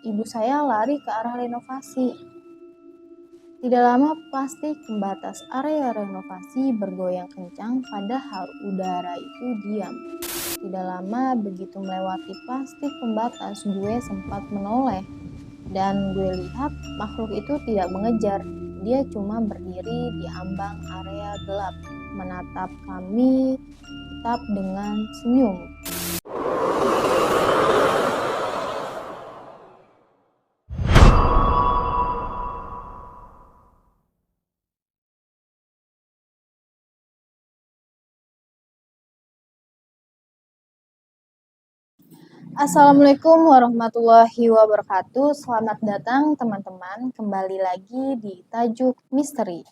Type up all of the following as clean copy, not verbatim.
ibu saya lari ke arah renovasi. Tidak lama plastik pembatas area renovasi bergoyang kencang padahal udara itu diam. Tidak lama begitu melewati plastik pembatas, gue sempat menoleh. Dan gue lihat makhluk itu tidak mengejar. Dia cuma berdiri di ambang area gelap, menatap kami tetap dengan senyum. Assalamualaikum warahmatullahi wabarakatuh. Selamat datang teman-teman, kembali lagi di Tajuk Misteri.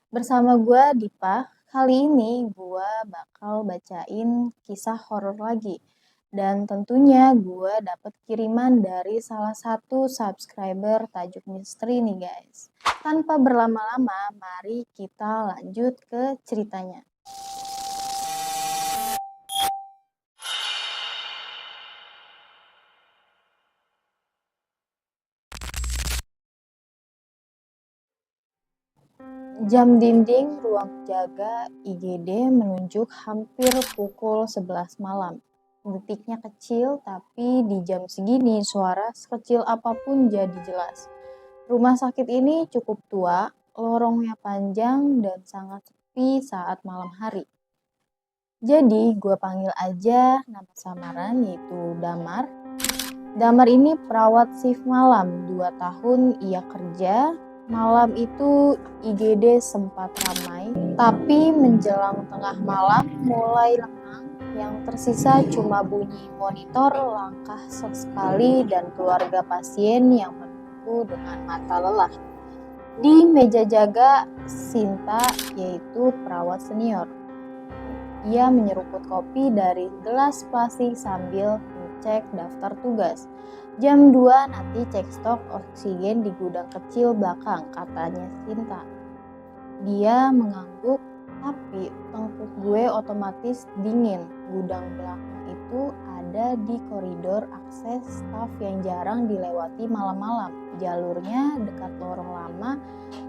Bersama gue Dipa, kali ini gue bakal bacain kisah horor lagi. Dan tentunya gue dapet kiriman dari salah satu subscriber Tajuk Misteri nih guys. Tanpa berlama-lama, mari kita lanjut ke ceritanya. Jam dinding ruang jaga IGD menunjuk hampir pukul 11 malam. Detiknya kecil, tapi di jam segini suara sekecil apapun jadi jelas. Rumah sakit ini cukup tua, lorongnya panjang dan sangat sepi saat malam hari. Jadi gue panggil aja nama samaran yaitu Damar. Damar ini perawat shift malam, 2 tahun ia kerja. Malam itu IGD sempat ramai, tapi menjelang tengah malam mulai lengang. Yang tersisa cuma bunyi monitor, langkah sesekali, dan keluarga pasien yang menunggu dengan mata lelah. Di meja jaga Sinta, yaitu perawat senior. Ia menyeruput kopi dari gelas plastik sambil cek daftar tugas. Jam 2 nanti cek stok oksigen di gudang kecil belakang, katanya Sinta. Dia mengangguk, tapi tengkuk gue otomatis dingin. Gudang belakang itu ada di koridor akses staf yang jarang dilewati malam-malam. Jalurnya dekat lorong lama,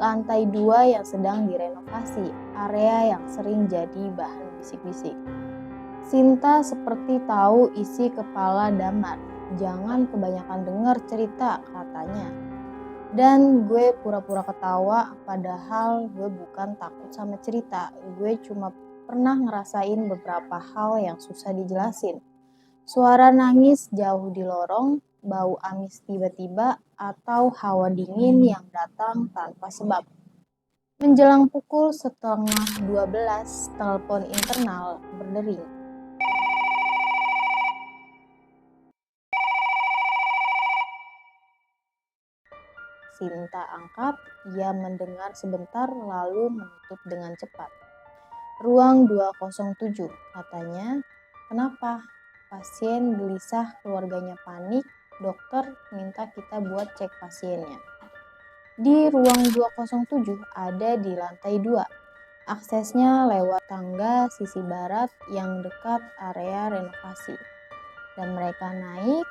lantai 2 yang sedang direnovasi, area yang sering jadi bahan bisik-bisik. Sinta seperti tahu isi kepala Damar. Jangan kebanyakan dengar cerita, katanya. Dan gue pura-pura ketawa, padahal gue bukan takut sama cerita. Gue cuma pernah ngerasain beberapa hal yang susah dijelasin. Suara nangis jauh di lorong, bau amis tiba-tiba, atau hawa dingin yang datang tanpa sebab. Menjelang pukul 11:30, telepon internal berdering. Sinta angkat, ia mendengar sebentar lalu menutup dengan cepat. Ruang 207, katanya. Kenapa? Pasien gelisah, keluarganya panik, dokter minta kita buat cek pasiennya. Di ruang 207 ada di lantai 2. Aksesnya lewat tangga sisi barat yang dekat area renovasi. Dan mereka naik.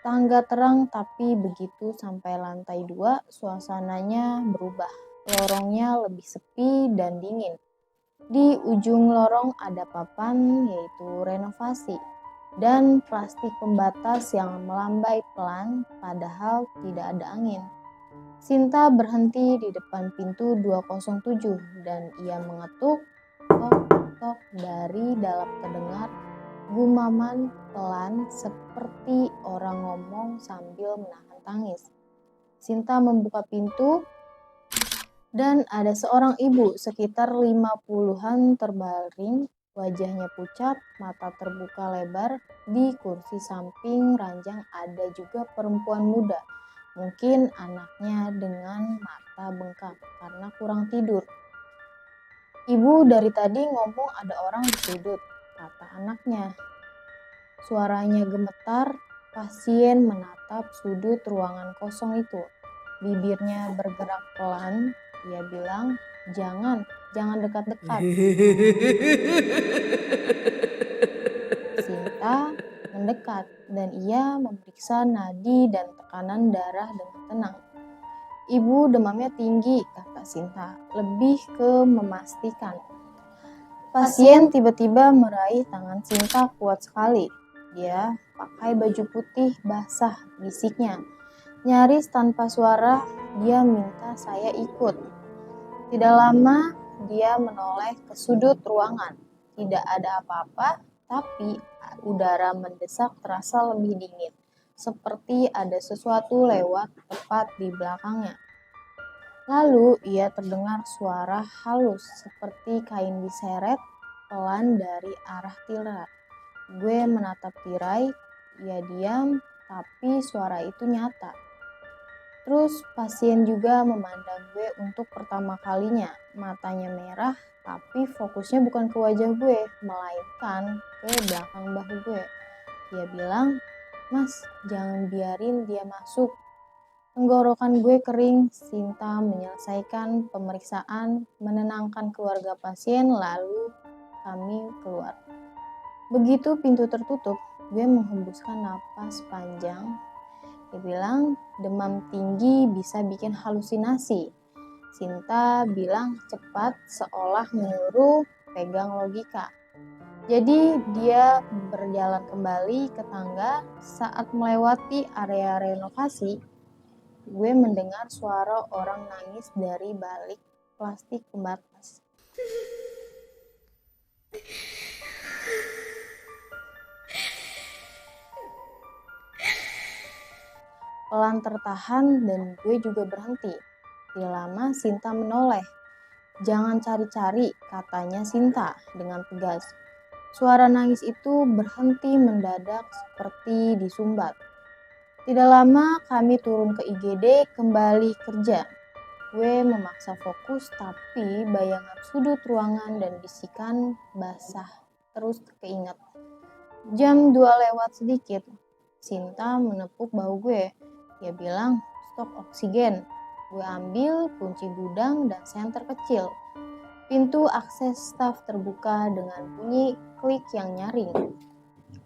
Tangga terang, tapi begitu sampai lantai 2, suasananya berubah. Lorongnya lebih sepi dan dingin. Di ujung lorong ada papan, yaitu renovasi, dan plastik pembatas yang melambai pelan, padahal tidak ada angin. Sinta berhenti di depan pintu 207 dan ia mengetuk, tok-tok, dari dalam terdengar gumaman pelan seperti orang ngomong sambil menahan tangis. Sinta membuka pintu dan ada seorang ibu sekitar 50-an terbaring, wajahnya pucat, mata terbuka lebar. Di kursi samping ranjang ada juga perempuan muda, mungkin anaknya, dengan mata bengkak karena kurang tidur. Ibu dari tadi ngomong ada orang di sudut, kata anaknya. Suaranya gemetar, pasien menatap sudut ruangan kosong itu. Bibirnya bergerak pelan, ia bilang, jangan dekat-dekat. Sinta mendekat dan ia memeriksa nadi dan tekanan darah dengan tenang. Ibu, demamnya tinggi, kata Sinta, lebih ke memastikan. Pasien tiba-tiba meraih tangan Sinta kuat sekali. Dia pakai baju putih basah, bisiknya. Nyaris tanpa suara, dia minta saya ikut. Tidak lama, dia menoleh ke sudut ruangan. Tidak ada apa-apa, tapi udara mendesak terasa lebih dingin. Seperti ada sesuatu lewat tepat di belakangnya. Lalu ia terdengar suara halus seperti kain diseret pelan dari arah tirai. Gue menatap tirai, ia diam, tapi suara itu nyata. Terus pasien juga memandang gue untuk pertama kalinya. Matanya merah, tapi fokusnya bukan ke wajah gue, melainkan ke belakang bahu gue. Dia bilang, "Mas, jangan biarin dia masuk." Tenggorokan gue kering. Sinta menyelesaikan pemeriksaan, menenangkan keluarga pasien, lalu kami keluar. Begitu pintu tertutup, gue menghembuskan napas panjang. Dia bilang, demam tinggi bisa bikin halusinasi. Sinta bilang cepat, seolah menyuruh pegang logika. Jadi dia berjalan kembali ke tangga. Saat melewati area renovasi, gue mendengar suara orang nangis dari balik plastik pembatas. Pelan tertahan dan gue juga berhenti. Tidak lama Sinta menoleh. "Jangan cari-cari," katanya Sinta dengan tegas. Suara nangis itu berhenti mendadak seperti disumbat. Tidak lama kami turun ke IGD kembali kerja. Gue memaksa fokus, tapi bayangan sudut ruangan dan bisikan basah terus keinget. Jam 2 lewat sedikit, Sinta menepuk bahu gue. Dia bilang, "Stok oksigen." Gue ambil kunci gudang dan senter kecil. Pintu akses staf terbuka dengan bunyi klik yang nyaring.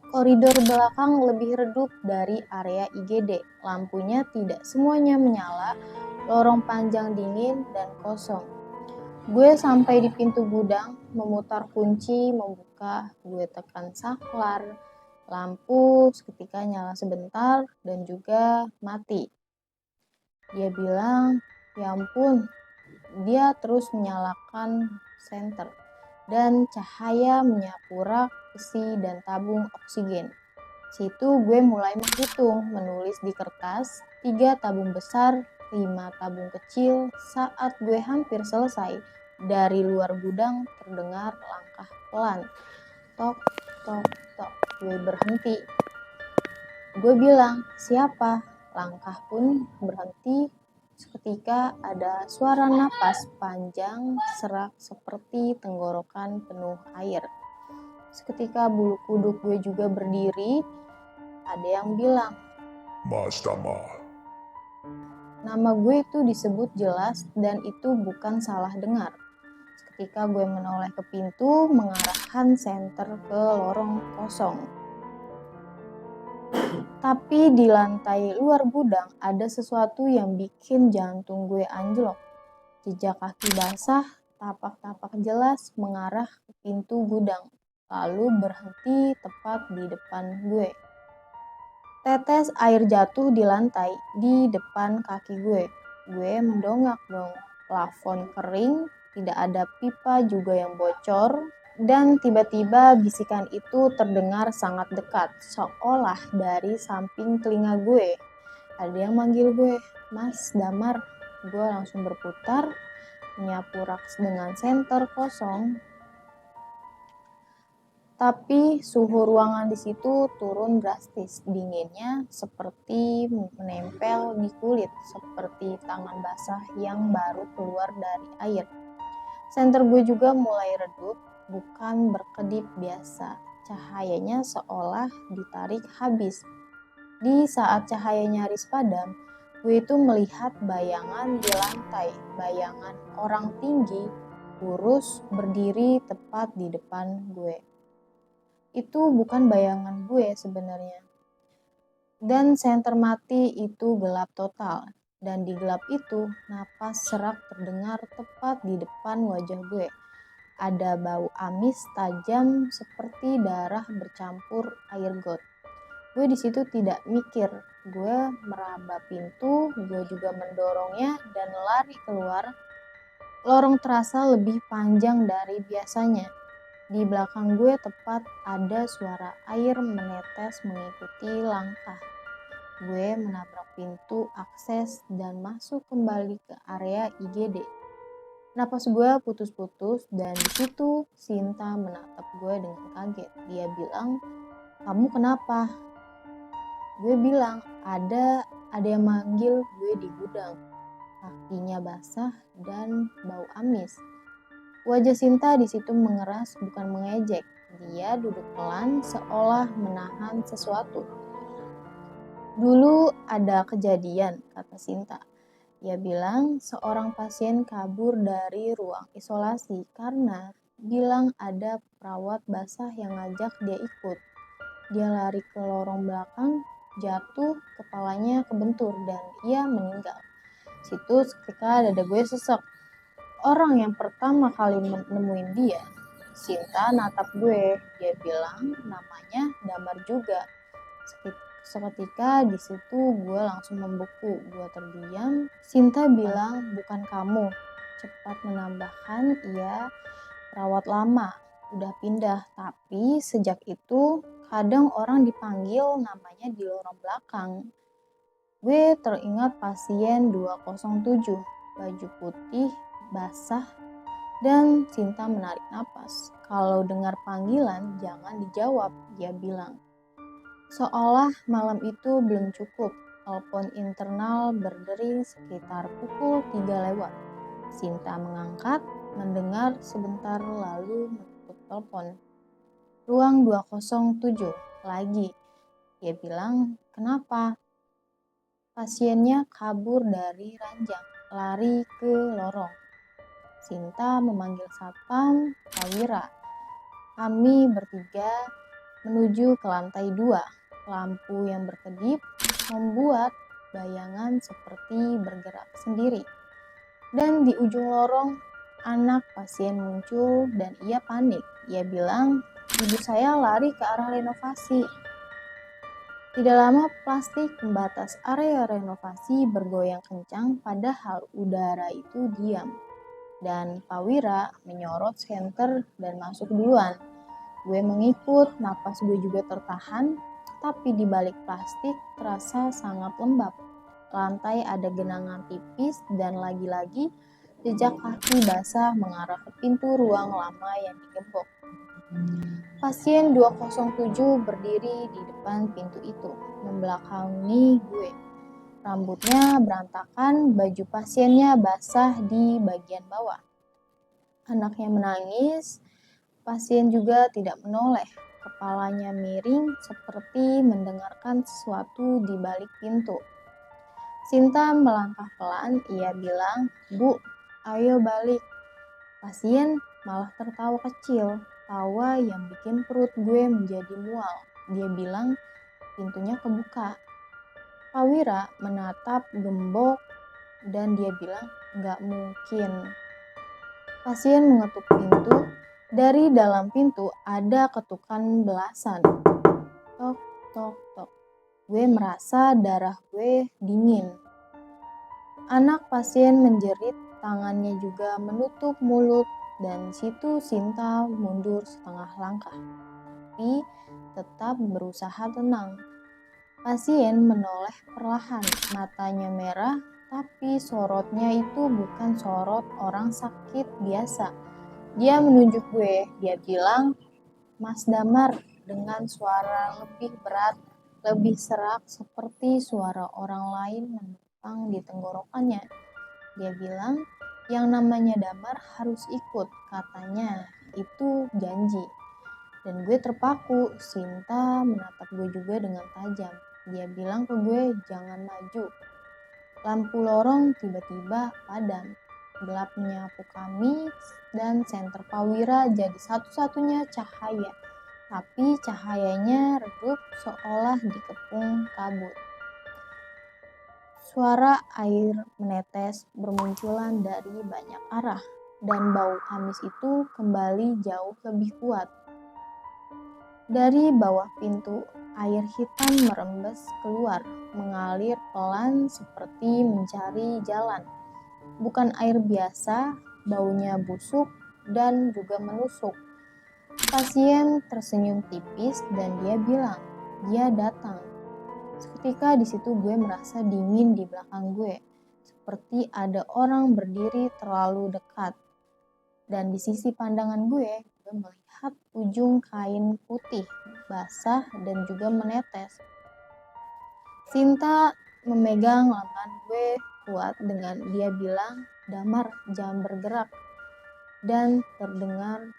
Koridor belakang lebih redup dari area IGD. Lampunya tidak semuanya menyala, lorong panjang dingin dan kosong. Gue sampai di pintu gudang, memutar kunci, membuka. Gue tekan saklar, lampu seketika nyala sebentar dan juga mati. Dia bilang, "Ya ampun." Dia terus menyalakan senter dan cahaya menyapu rak, besi, dan tabung oksigen. Situ gue mulai menghitung, menulis di kertas, 3 tabung besar, 5 tabung kecil. Saat gue hampir selesai, dari luar gudang terdengar langkah pelan. Tok, tok, tok. Gue berhenti. Gue bilang, "Siapa?" Langkah pun berhenti. Seketika ada suara napas panjang serak seperti tenggorokan penuh air. Seketika bulu kuduk gue juga berdiri. Ada yang bilang, "Mas Tama." Nama gue itu disebut jelas dan itu bukan salah dengar. Seketika gue menoleh ke pintu, mengarahkan senter ke lorong kosong. Tapi di lantai luar gudang ada sesuatu yang bikin jantung gue anjlok. Jejak kaki basah, tapak-tapak jelas mengarah ke pintu gudang, lalu berhenti tepat di depan gue. Tetes air jatuh di lantai di depan kaki gue. Gue mendongak dong. Plafon kering, tidak ada pipa juga yang bocor, dan tiba-tiba bisikan itu terdengar sangat dekat, seolah dari samping telinga gue. Ada yang manggil gue, "Mas Damar." Gue langsung berputar, menyapu rak dengan senter kosong. Tapi suhu ruangan di situ turun drastis. Dinginnya seperti menempel di kulit, seperti tangan basah yang baru keluar dari air. Senter gue juga mulai redup, bukan berkedip biasa. Cahayanya seolah ditarik habis. Di saat cahaya nyaris padam, gue itu melihat bayangan di lantai, bayangan orang tinggi, kurus, berdiri tepat di depan gue. Itu bukan bayangan gue sebenarnya. Dan senter mati itu gelap total. Dan di gelap itu, napas serak terdengar tepat di depan wajah gue. Ada bau amis tajam seperti darah bercampur air got. Gue di situ tidak mikir. Gue meraba pintu, gue juga mendorongnya dan lari keluar. Lorong terasa lebih panjang dari biasanya. Di belakang gue tepat ada suara air menetes mengikuti langkah. Gue menabrak pintu akses dan masuk kembali ke area IGD. Napas gue putus-putus dan di situ Sinta menatap gue dengan kaget. Dia bilang, "Kamu kenapa?" Gue bilang, ada yang manggil gue di gudang. Kakinya basah dan bau amis. Wajah Sinta di situ mengeras bukan mengejek. Dia duduk pelan seolah menahan sesuatu. "Dulu ada kejadian," kata Sinta. Dia bilang seorang pasien kabur dari ruang isolasi karena bilang ada perawat basah yang ngajak dia ikut. Dia lari ke lorong belakang, jatuh, kepalanya kebentur dan ia meninggal. Situ seketika dada gue sesek. Orang yang pertama kali nemuin dia, Sinta natap gue. Dia bilang namanya Damar juga. Seketika di situ gue langsung membeku. Gue terdiam. Sinta bilang, "Bukan kamu." Cepat menambahkan, "Iya, perawat lama. Udah pindah. Tapi sejak itu kadang orang dipanggil namanya di lorong belakang." Gue teringat pasien 207, baju putih, basah, dan Sinta menarik napas. "Kalau dengar panggilan jangan dijawab," dia bilang. Seolah malam itu belum cukup, telepon internal berdering sekitar pukul 3 lewat. Sinta mengangkat, mendengar sebentar lalu menutup telepon. "Ruang 207, lagi." Dia bilang, "Kenapa?" "Pasiennya kabur dari ranjang, lari ke lorong." Sinta memanggil satpam, Prawira. Kami bertiga menuju ke lantai 2. Lampu yang berkedip membuat bayangan seperti bergerak sendiri. Dan di ujung lorong, anak pasien muncul dan ia panik. Ia bilang, "Ibu saya lari ke arah renovasi." Tidak lama plastik pembatas area renovasi bergoyang kencang padahal udara itu diam. Dan Prawira menyorot senter dan masuk duluan. Gue mengikut, napas gue juga tertahan, tapi di balik plastik terasa sangat lembab. Lantai ada genangan tipis dan lagi-lagi jejak kaki basah mengarah ke pintu ruang lama yang digembok. Pasien 207 berdiri di depan pintu itu, membelakangi gue. Rambutnya berantakan, baju pasiennya basah di bagian bawah. Anaknya menangis, pasien juga tidak menoleh. Kepalanya miring seperti mendengarkan sesuatu di balik pintu. Sinta melangkah pelan, ia bilang, "Bu, ayo balik." Pasien malah tertawa kecil, tawa yang bikin perut gue menjadi mual. Dia bilang, "Pintunya kebuka." Prawira menatap gembok dan dia bilang, "Nggak mungkin." Pasien mengetuk pintu. Dari dalam pintu ada ketukan belasan. Tok, tok, tok. Gue merasa darah gue dingin. Anak pasien menjerit, tangannya juga menutup mulut, dan situ Sinta mundur setengah langkah. Tapi tetap berusaha tenang. Pasien menoleh perlahan, matanya merah, tapi sorotnya itu bukan sorot orang sakit biasa. Dia menunjuk gue, dia bilang, "Mas Damar," dengan suara lebih berat, lebih serak seperti suara orang lain menumpang di tenggorokannya. Dia bilang, "Yang namanya Damar harus ikut," katanya. "Itu janji." Dan gue terpaku. Sinta menatap gue juga dengan tajam. Dia bilang ke gue, "Jangan maju." Lampu lorong tiba-tiba padam. Gelap menyapu kami dan senter Prawira jadi satu-satunya cahaya. tapi cahayanya redup seolah dikepung kabut. Suara air menetes bermunculan dari banyak arah, dan bau amis itu kembali jauh lebih kuat. Dari bawah pintu, air hitam merembes keluar, mengalir pelan seperti mencari jalan. Bukan air biasa, baunya busuk dan juga menusuk. Pasien tersenyum tipis dan dia bilang, dia datang. Seketika di situ gue merasa dingin di belakang gue, seperti ada orang berdiri terlalu dekat. Dan di sisi pandangan gue melihat ujung kain putih, basah dan juga menetes. Sinta memegang lengan gue kuat dengan dia bilang, Damar, jangan bergerak. Dan terdengar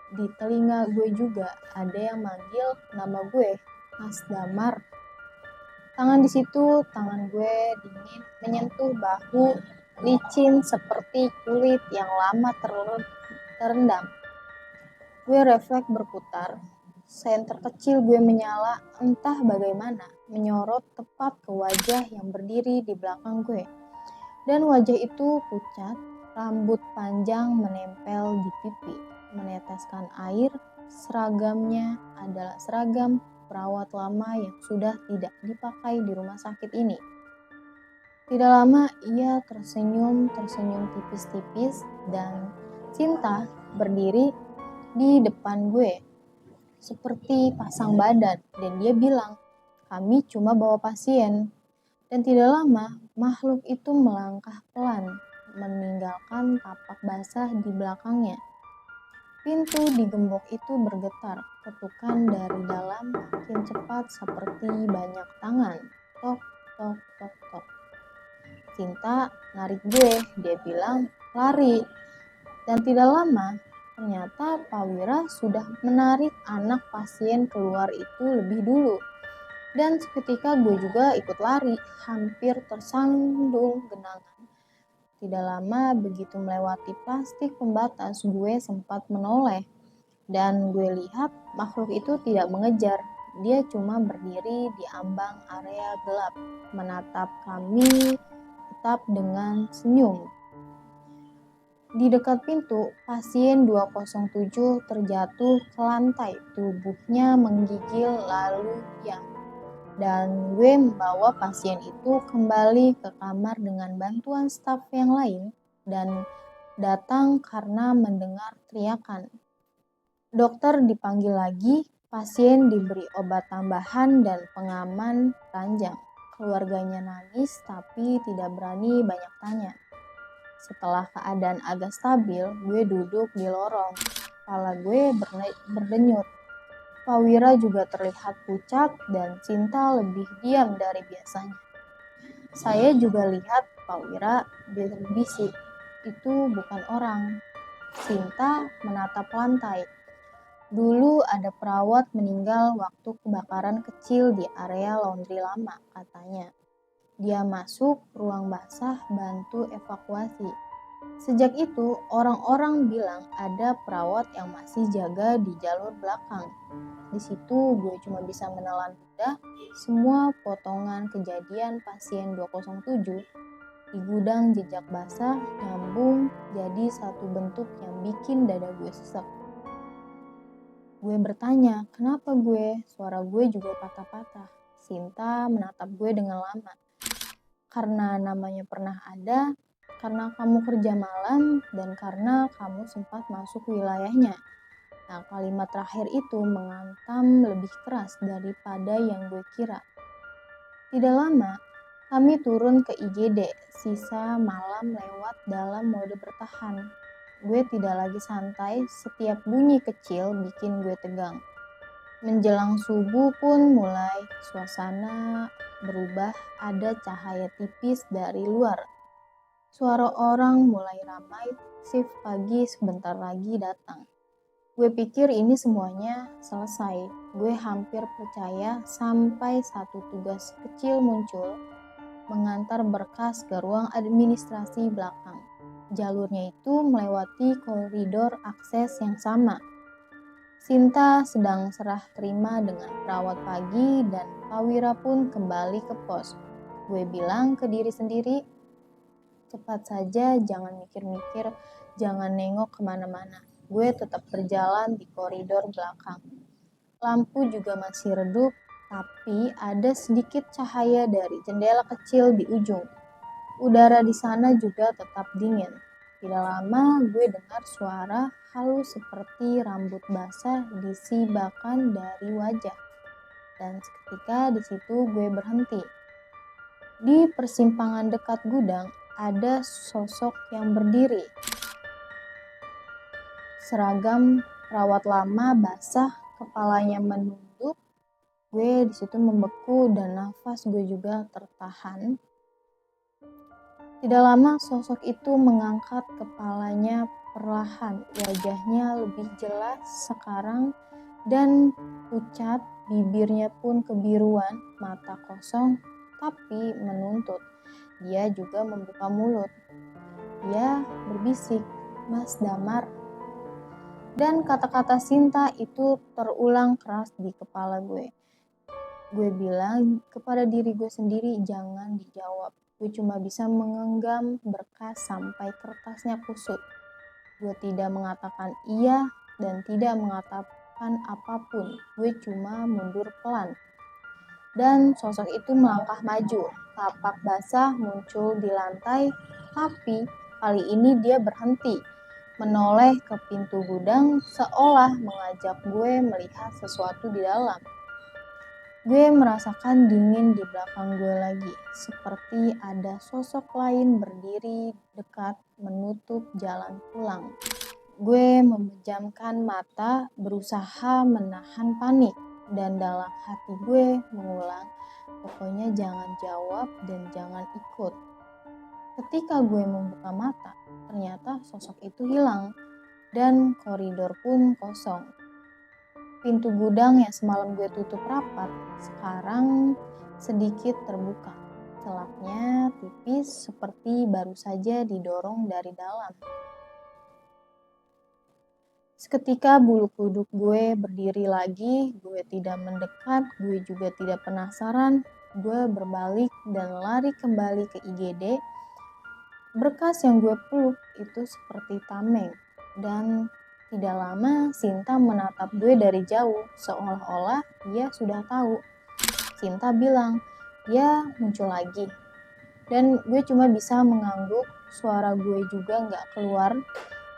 di telinga gue juga ada yang manggil nama gue, Mas Damar. Tangan di situ, tangan gue dingin menyentuh bahu licin seperti kulit yang lama terendam. Gue refleks berputar, senter kecil gue menyala entah bagaimana, menyorot tepat ke wajah yang berdiri di belakang gue. Dan wajah itu pucat, rambut panjang menempel di pipi, meneteskan air, seragamnya adalah seragam perawat lama yang sudah tidak dipakai di rumah sakit ini. Tidak lama ia tersenyum tipis-tipis dan Sinta berdiri di depan gue seperti pasang badan dan dia bilang, kami cuma bawa pasien. Dan tidak lama makhluk itu melangkah pelan meninggalkan tapak basah di belakangnya. Pintu di gembok itu bergetar, ketukan dari dalam makin cepat seperti banyak tangan. Tok, tok, tok, tok. Sinta narik gue, dia bilang lari. Dan tidak lama, ternyata Pak Wira sudah menarik anak pasien keluar itu lebih dulu. Dan seketika gue juga ikut lari, hampir tersandung genangan. Tidak lama begitu melewati plastik pembatas, gue sempat menoleh. Dan gue lihat makhluk itu tidak mengejar. Dia cuma berdiri di ambang area gelap, menatap kami tetap dengan senyum. Di dekat pintu, pasien 207 terjatuh ke lantai, tubuhnya menggigil lalu diam. Dan gue membawa pasien itu kembali ke kamar dengan bantuan staf yang lain dan datang karena mendengar teriakan. Dokter dipanggil lagi, pasien diberi obat tambahan dan pengaman ranjang. Keluarganya nangis tapi tidak berani banyak tanya. Setelah keadaan agak stabil, gue duduk di lorong. Kepala gue berdenyut. Pak Wira juga terlihat pucat dan Sinta lebih diam dari biasanya. Saya juga lihat Pak Wira berbisik, itu bukan orang. Sinta menatap lantai. Dulu ada perawat meninggal waktu kebakaran kecil di area laundry lama, katanya. Dia masuk ruang basah bantu evakuasi. Sejak itu, orang-orang bilang ada perawat yang masih jaga di jalur belakang. Di situ gue cuma bisa menelan ludah semua potongan kejadian pasien 207 di gudang jejak basah nyambung jadi satu bentuk yang bikin dada gue sesek. Gue bertanya, kenapa gue? Suara gue juga patah-patah. Sinta menatap gue dengan lama. Karena namanya pernah ada, karena kamu kerja malam, dan karena kamu sempat masuk wilayahnya. Nah, kalimat terakhir itu menghantam lebih keras daripada yang gue kira. Tidak lama, kami turun ke IGD, sisa malam lewat dalam mode bertahan. Gue tidak lagi santai, setiap bunyi kecil bikin gue tegang. Menjelang subuh pun mulai suasana berubah, ada cahaya tipis dari luar. Suara orang mulai ramai, shift pagi sebentar lagi datang. Gue pikir ini semuanya selesai. Gue hampir percaya sampai satu tugas kecil muncul, mengantar berkas ke ruang administrasi belakang. Jalurnya itu melewati koridor akses yang sama. Sinta sedang serah terima dengan perawat pagi dan Pawira pun kembali ke pos. Gue bilang ke diri sendiri, cepat saja, jangan mikir-mikir, jangan nengok kemana-mana. Gue tetap berjalan di koridor belakang. Lampu juga masih redup, tapi ada sedikit cahaya dari jendela kecil di ujung. Udara di sana juga tetap dingin. Tidak lama gue dengar suara halus seperti rambut basah disibakan dari wajah. Dan seketika di situ gue berhenti. Di persimpangan dekat gudang ada sosok yang berdiri. Seragam perawat lama basah, kepalanya menunduk. Gue di situ membeku dan nafas gue juga tertahan. Tidak lama sosok itu mengangkat kepalanya perlahan, wajahnya lebih jelas sekarang dan pucat, bibirnya pun kebiruan, mata kosong tapi menuntut. Dia juga membuka mulut. Dia berbisik, "Mas Damar." Dan kata-kata Sinta itu terulang keras di kepala gue. Gue bilang kepada diri gue sendiri, jangan dijawab. Gue cuma bisa menggenggam berkas sampai kertasnya kusut. Gue tidak mengatakan iya dan tidak mengatakan apapun. Gue cuma mundur pelan. Dan sosok itu melangkah maju. Tapak basah muncul di lantai, tapi kali ini dia berhenti, menoleh ke pintu gudang seolah mengajak gue melihat sesuatu di dalam. Gue merasakan dingin di belakang gue lagi, seperti ada sosok lain berdiri dekat menutup jalan pulang. Gue memejamkan mata, berusaha menahan panik, dan dalam hati gue mengulang, pokoknya jangan jawab dan jangan ikut. Ketika gue membuka mata, ternyata sosok itu hilang, dan koridor pun kosong. Pintu gudang yang semalam gue tutup rapat, sekarang sedikit terbuka. Celapnya tipis seperti baru saja didorong dari dalam. Seketika bulu kuduk gue berdiri lagi, gue tidak mendekat, gue juga tidak penasaran. Gue berbalik dan lari kembali ke IGD. Berkas yang gue peluk itu seperti tameng, dan tidak lama Sinta menatap gue dari jauh, seolah-olah dia sudah tahu. Sinta bilang, dia muncul lagi. Dan gue cuma bisa mengangguk, suara gue juga gak keluar.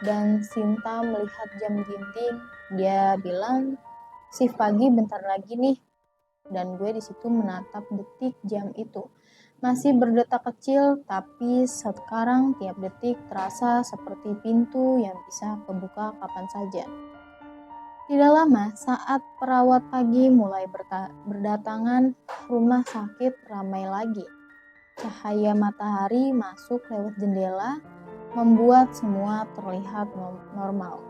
Dan Sinta melihat jam dinding, dia bilang, shift pagi bentar lagi nih. Dan gue di situ menatap detik jam itu. Masih berdetak kecil, tapi sekarang tiap detik terasa seperti pintu yang bisa kebuka kapan saja. Tidak lama, saat perawat pagi mulai berdatangan, rumah sakit ramai lagi. Cahaya matahari masuk lewat jendela, membuat semua terlihat normal.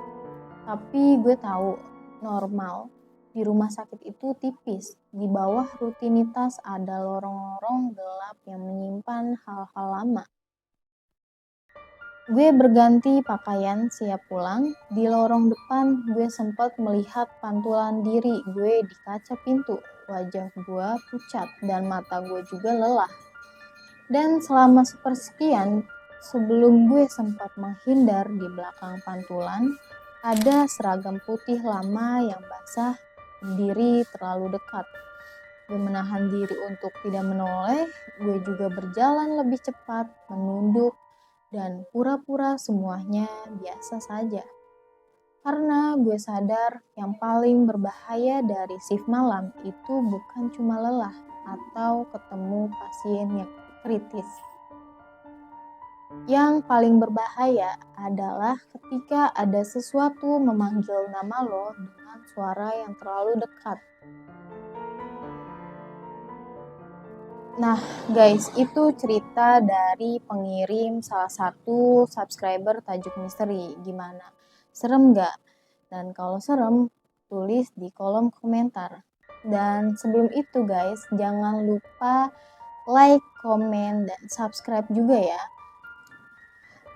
Tapi gue tahu, normal di rumah sakit itu tipis. Di bawah rutinitas ada lorong-lorong gelap yang menyimpan hal-hal lama. Gue berganti pakaian siap pulang. Di lorong depan gue sempat melihat pantulan diri gue di kaca pintu. Wajah gue pucat dan mata gue juga lelah. Dan selama sepersekian, sebelum gue sempat menghindar di belakang pantulan, ada seragam putih lama yang basah berdiri terlalu dekat. Gue menahan diri untuk tidak menoleh, gue juga berjalan lebih cepat, menunduk, dan pura-pura semuanya biasa saja. Karena gue sadar yang paling berbahaya dari shift malam itu bukan cuma lelah atau ketemu pasien yang kritis. Yang paling berbahaya adalah ketika ada sesuatu memanggil nama lo dengan suara yang terlalu dekat. Nah guys, itu cerita dari pengirim salah satu subscriber Tajuk Misteri. Gimana? Serem gak? Dan kalau serem, tulis di kolom komentar. Dan sebelum itu guys, jangan lupa like, komen, dan subscribe juga ya.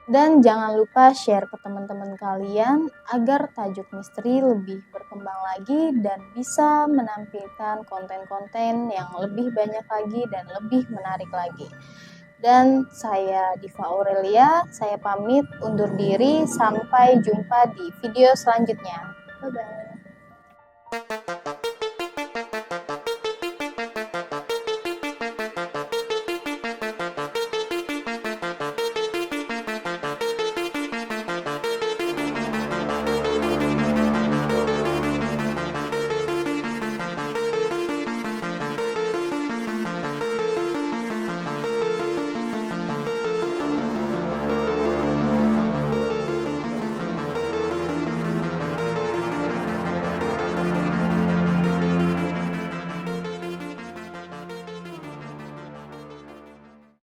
Dan jangan lupa share ke teman-teman kalian agar tajuk misteri lebih berkembang lagi dan bisa menampilkan konten-konten yang lebih banyak lagi dan lebih menarik lagi. Dan saya Diva Aurelia, saya pamit undur diri, sampai jumpa di video selanjutnya. Bye-bye.